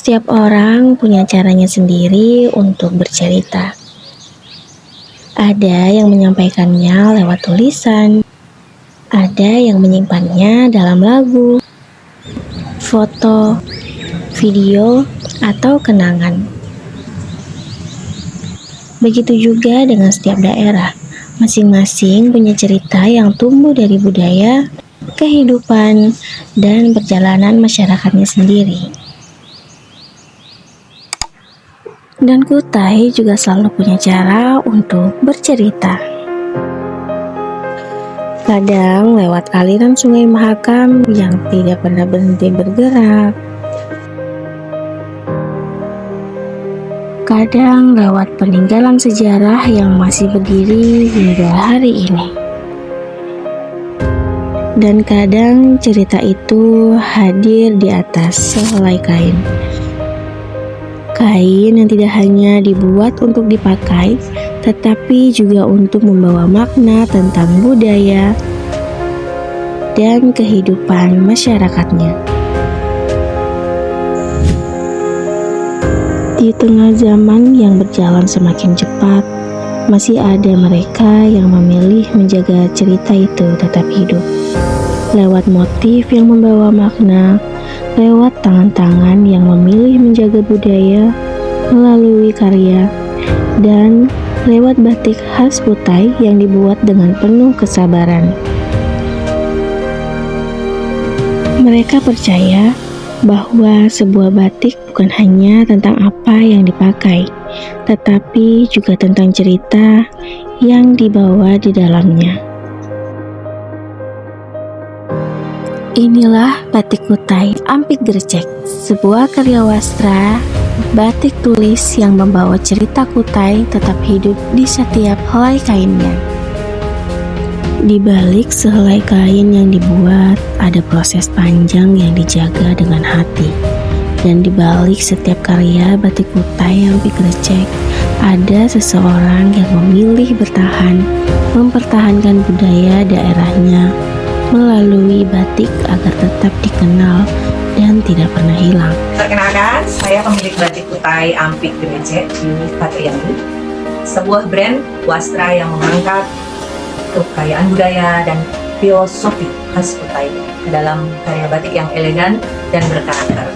Setiap orang punya caranya sendiri untuk bercerita. Ada yang menyampaikannya lewat tulisan, ada yang menyimpannya dalam lagu, foto, video, atau kenangan. Begitu juga dengan setiap daerah, masing-masing punya cerita yang tumbuh dari budaya, kehidupan, dan perjalanan masyarakatnya sendiri. Dan Kutai juga selalu punya cara untuk bercerita. Kadang lewat aliran sungai Mahakam yang tidak pernah berhenti bergerak. Kadang lewat peninggalan sejarah yang masih berdiri hingga hari ini. Dan kadang cerita itu hadir di atas sehelai kain. Kain yang tidak hanya dibuat untuk dipakai, tetapi juga untuk membawa makna tentang budaya dan kehidupan masyarakatnya. Di tengah zaman yang berjalan semakin cepat, masih ada mereka yang memilih menjaga cerita itu tetap hidup. Lewat motif yang membawa makna, lewat tangan-tangan yang memilih menjaga budaya melalui karya, dan lewat batik khas Kutai yang dibuat dengan penuh kesabaran. Mereka percaya bahwa sebuah batik bukan hanya tentang apa yang dipakai, tetapi juga tentang cerita yang dibawa di dalamnya. Inilah batik Kutai Ampik Grecek, sebuah karya wastra batik tulis yang membawa cerita Kutai tetap hidup di setiap helai kainnya. Di balik sehelai kain yang dibuat, ada proses panjang yang dijaga dengan hati. Dan di balik setiap karya batik Kutai Ampik Grecek, ada seseorang yang memilih bertahan, mempertahankan budaya daerahnya melalui batik agar tetap dikenal dan tidak pernah hilang. Perkenalkan, saya pemilik batik Kutai Ampik Grecek di Patriani, sebuah brand wastra yang mengangkat kekayaan budaya dan filosofi khas Kutai dalam karya batik yang elegan dan berkarakter.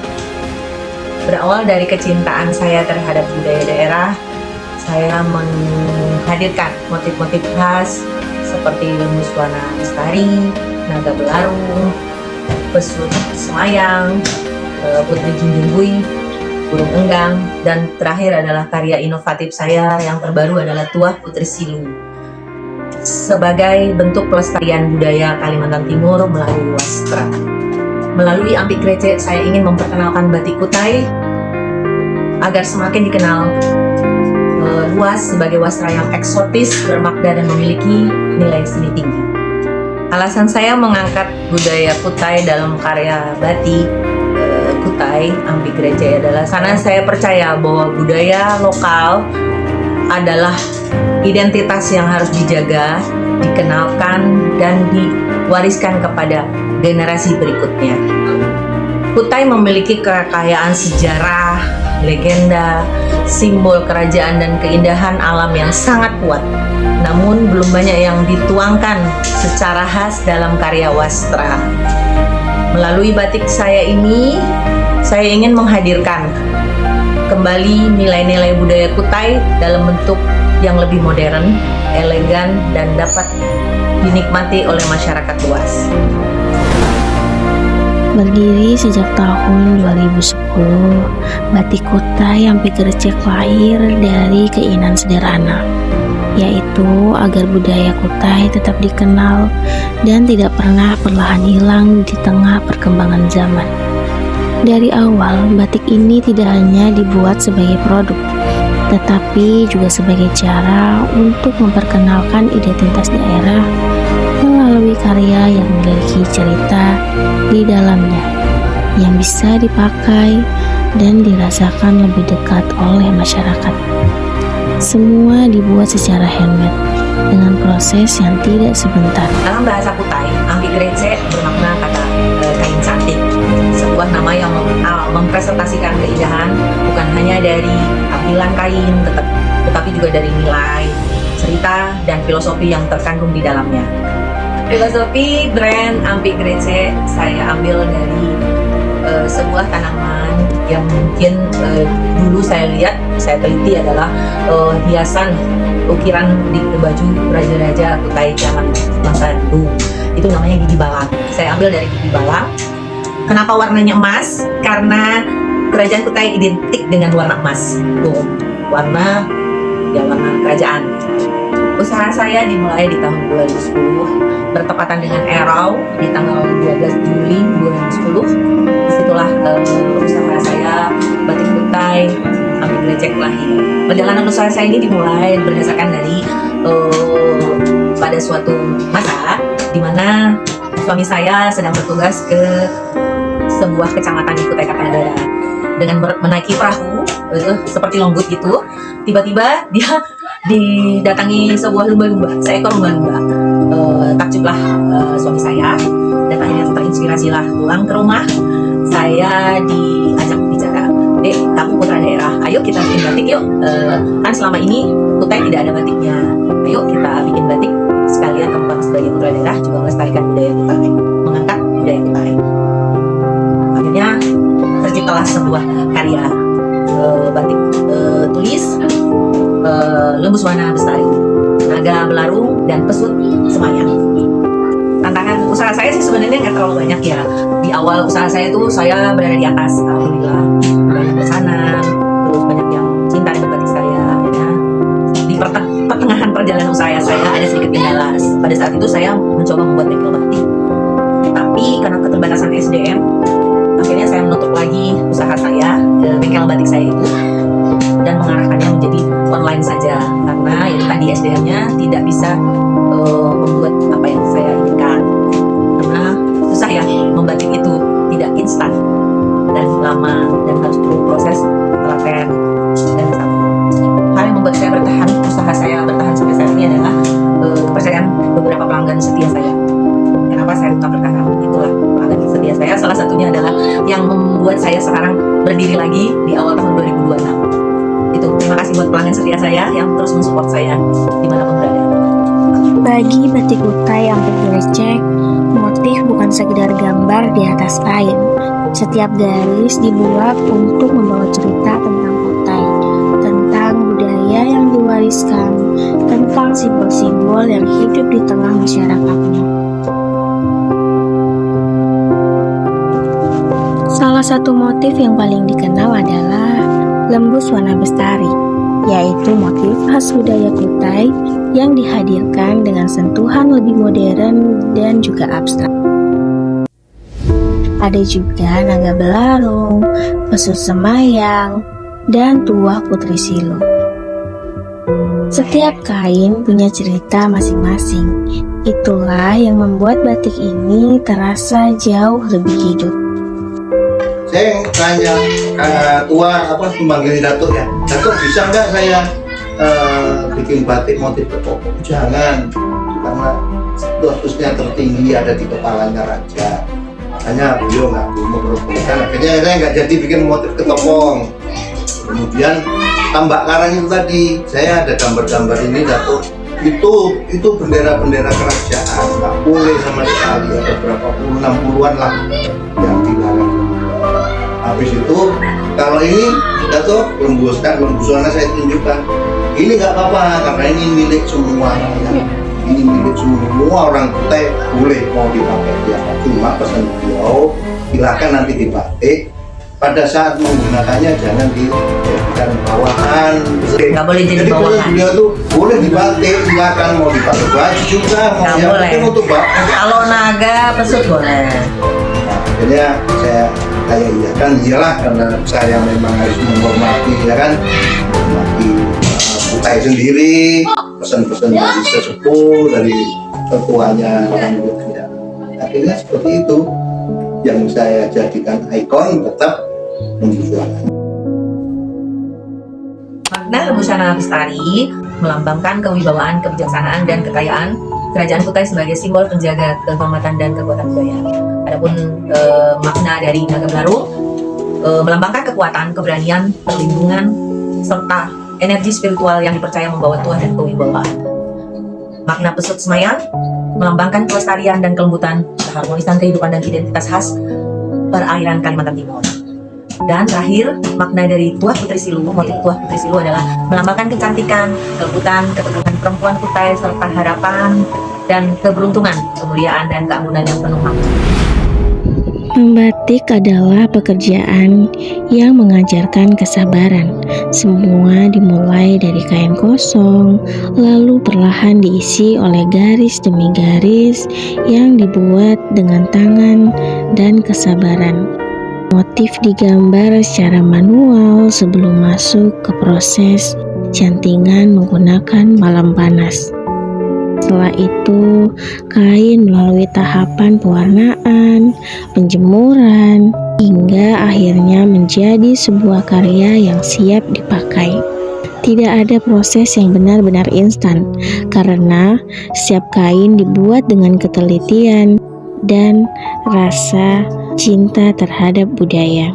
Berawal dari kecintaan saya terhadap budaya daerah, saya menghadirkan motif-motif khas seperti Muswana Lestari, Naga Belarung, Pesut Semayang, Putri Junjung Bui, Burung Enggang, dan terakhir adalah karya inovatif saya yang terbaru adalah Tuah Putri Silu. Sebagai bentuk pelestarian budaya Kalimantan Timur melalui wastra. Melalui Ampik Grecek, saya ingin memperkenalkan batik Kutai agar semakin dikenal luas sebagai wastra yang eksotis, bermakna, dan memiliki nilai seni tinggi. Alasan saya mengangkat budaya Kutai dalam karya batik Kutai Ampik Grecek adalah karena saya percaya bahwa budaya lokal adalah identitas yang harus dijaga, dikenalkan, dan diwariskan kepada generasi berikutnya. Kutai memiliki kekayaan sejarah, legenda, simbol kerajaan, dan keindahan alam yang sangat kuat. Namun belum banyak yang dituangkan secara khas dalam karya wastra. Melalui batik saya ini, saya ingin menghadirkan kembali nilai-nilai budaya Kutai dalam bentuk yang lebih modern, elegan, dan dapat dinikmati oleh masyarakat luas. Berdiri sejak tahun 2010, batik Kutai Ampik Grecek lahir dari keinginan sederhana, yaitu agar budaya Kutai tetap dikenal dan tidak pernah perlahan hilang di tengah perkembangan zaman. Dari awal, batik ini tidak hanya dibuat sebagai produk, tetapi juga sebagai cara untuk memperkenalkan identitas daerah melalui karya yang memiliki cerita di dalamnya, yang bisa dipakai dan dirasakan lebih dekat oleh masyarakat. Semua dibuat secara handmade dengan proses yang tidak sebentar. Dalam bahasa Kutai, Ampik Grecek bermakna kata kain cantik, sebuah nama yang mempresentasikan keindahan bukan hanya dari tampilan kain, tetapi juga dari nilai, cerita, dan filosofi yang terkandung di dalamnya. Filosofi brand Ampik Grece saya ambil dari sebuah tanaman yang mungkin dulu saya lihat, saya teliti adalah hiasan ukiran di baju raja-raja Kutai zaman masa dulu. Itu namanya gigi balang. Saya ambil dari gigi balang. Kenapa warnanya emas? Karena kerajaan Kutai identik dengan warna emas. Tuh, warna kerajaan. Usaha saya dimulai di tahun 2010, bertepatan dengan Erau di tanggal 12 Juli 2010. Disitulah usaha saya Batik Kutai Ampik Grece lahir. Perjalanan usaha saya ini dimulai berdasarkan dari pada suatu masa di mana suami saya sedang bertugas ke sebuah kecamatan di Kutai Kartanegara. Dengan menaiki perahu seperti longboat gitu, tiba-tiba dia didatangi sebuah seekor lumba-lumba. Takjublah suami saya, dan akhirnya terinspirasilah pulang ke rumah. Saya diajak bicara, "Dek, kamu putra daerah, ayo kita bikin batik yuk. Kan selama ini Kutai tidak ada batiknya. Ayo kita bikin batik sekalian, kamu kan sebagai putra daerah juga melestarikan budaya Kutai, mengangkat budaya Kutai." Akhirnya terciptalah sebuah karya batik tulis Lembus Wana Bestari, Naga Belarung, dan Pesut Semayang. Tantangan usaha saya sih sebenarnya nggak terlalu banyak ya. Di awal usaha saya tuh saya berada di atas, alhamdulillah, banyak pesanan, terus banyak yang cinta dengan batik saya. Ya. Di pertengahan perjalanan usaha saya ada sedikit kendala. Pada saat itu saya mencoba membuat bengkel batik, tapi karena keterbatasan SDM, akhirnya saya menutup lagi usaha saya, bengkel batik saya itu, dan mengarahkannya menjadi online saja, karena itu tadi SDM-nya tidak bisa membuat apa yang saya inginkan, karena susah ya, membatik itu tidak instan dan lama dan harus perlu proses telaten dan sama. Hal yang membuat saya bertahan, usaha saya bertahan sampai saat ini adalah kepercayaan beberapa pelanggan setia saya. Kenapa saya tetap bertahan? Itulah pelanggan setia saya. Salah satunya adalah yang membuat saya sekarang berdiri lagi di awal tahun 2026. Itu, terima kasih buat pelanggan setia saya yang terus mensupport saya dimanapun berada. Bagi Batik Kutai Ampik Grece, motif bukan sekedar gambar di atas kain. Setiap garis dibuat untuk membawa cerita tentang Kutai, tentang budaya yang diwariskan, tentang simbol-simbol yang hidup di tengah masyarakatnya. Salah satu motif yang paling dikenal adalah Lembus Wana Bestari, yaitu motif khas budaya Kutai yang dihadirkan dengan sentuhan lebih modern dan juga abstrak. Ada juga Naga Belarung, Pesut Semayang, dan Tuah Putri Siluh. Setiap kain punya cerita masing-masing. Itulah yang membuat batik ini terasa jauh lebih hidup. Saya tanya tua memanggil Datuk ya, Datuk bisa nggak saya bikin batik motif ketopong? Jangan, karena statusnya tertinggi ada di kepalanya raja. Makanya beliau nggak memperbolehkan. Akhirnya saya nggak jadi bikin motif ketopong. Kemudian tambak karang itu tadi, saya ada gambar-gambar ini Datuk. Itu bendera-bendera kerajaan, nggak boleh sama sekali. Ada berapa puluh, 60-an lah yang dilarang. Habis itu kalau ini Datuk Lembus Wana saya tunjukkan, ini nggak apa-apa karena ini milik semua rakyat, ini milik semua orang Kutai, boleh mau dipakai dia. Cuma pesan beliau, silakan nanti dibatik. Pada saat menggunakannya jangan dijadikan bawahan. Nggak boleh jadi bawahan. Beliau tuh boleh dibatik, silakan mau dipakai baju juga, mau yang penting untuk batik. Kalau naga pesut boleh. Nah, akhirnya saya kayak iya kan, iyalah karena saya memang harus menghormati ya kan, menghormati Kutai sendiri, pesan-pesan dari sesepuh, dari ketuanya orang Jogja. Akhirnya seperti itu yang saya jadikan ikon, tetap Lembus Wana. Makna Lembus Wana Bestari melambangkan kewibawaan, kebijaksanaan, dan kekayaan kerajaan Kutai sebagai simbol penjaga kehormatan dan kekuatan budaya. Adapun makna dari Naga Belarung melambangkan kekuatan, keberanian, perlindungan, serta energi spiritual yang dipercaya membawa tuah dan kewibawaan. Makna pesut Semayang melambangkan kelestarian dan kelembutan, keharmonisan kehidupan dan identitas khas perairan Kalimantan Timur. Dan terakhir, makna dari tuah Putri Silu, motif tuah Putri Silu adalah melambangkan kecantikan, kelembutan, keteguhan perempuan Kutai, serta harapan dan keberuntungan, kemuliaan dan keanggunan yang penuh makna. Membatik adalah pekerjaan yang mengajarkan kesabaran. Semua dimulai dari kain kosong, lalu perlahan diisi oleh garis demi garis yang dibuat dengan tangan dan kesabaran. Motif digambar secara manual sebelum masuk ke proses cantingan menggunakan malam panas. Setelah itu, kain melalui tahapan pewarnaan, penjemuran, hingga akhirnya menjadi sebuah karya yang siap dipakai. Tidak ada proses yang benar-benar instan, karena setiap kain dibuat dengan ketelitian dan rasa cinta terhadap budaya.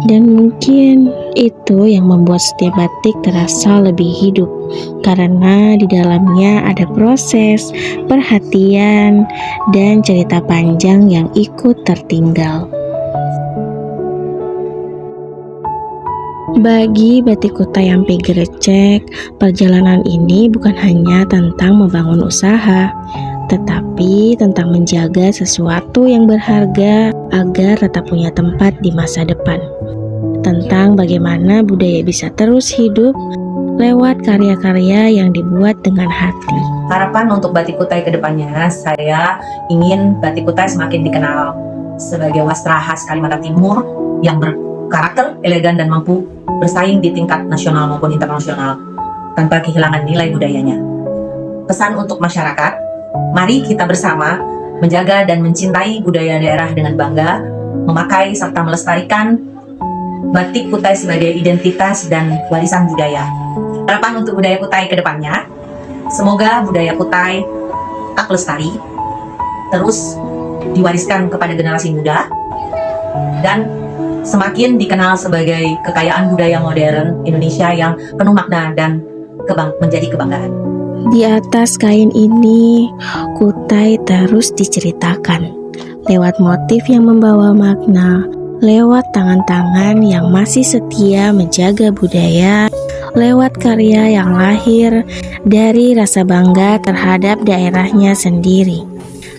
Dan mungkin itu yang membuat setiap batik terasa lebih hidup, karena di dalamnya ada proses, perhatian, dan cerita panjang yang ikut tertinggal. Bagi Batik Kutai Ampi Gerecek, perjalanan ini bukan hanya tentang membangun usaha, tetapi tentang menjaga sesuatu yang berharga agar tetap punya tempat di masa depan. Tentang bagaimana budaya bisa terus hidup lewat karya-karya yang dibuat dengan hati. Harapan untuk Batik Kutai ke depannya, saya ingin Batik Kutai semakin dikenal sebagai wastra khas Kalimantan Timur yang berkarakter, elegan, dan mampu bersaing di tingkat nasional maupun internasional tanpa kehilangan nilai budayanya. Pesan untuk masyarakat, mari kita bersama menjaga dan mencintai budaya daerah dengan bangga, memakai serta melestarikan Batik Kutai sebagai identitas dan warisan budaya. Harapan untuk budaya Kutai ke depannya, semoga budaya Kutai tetap lestari, terus diwariskan kepada generasi muda, dan semakin dikenal sebagai kekayaan budaya modern Indonesia yang penuh makna dan menjadi kebanggaan. Di atas kain ini, Kutai terus diceritakan lewat motif yang membawa makna, lewat tangan-tangan yang masih setia menjaga budaya, lewat karya yang lahir dari rasa bangga terhadap daerahnya sendiri.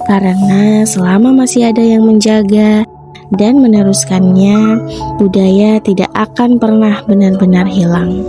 Karena selama masih ada yang menjaga dan meneruskannya, budaya tidak akan pernah benar-benar hilang.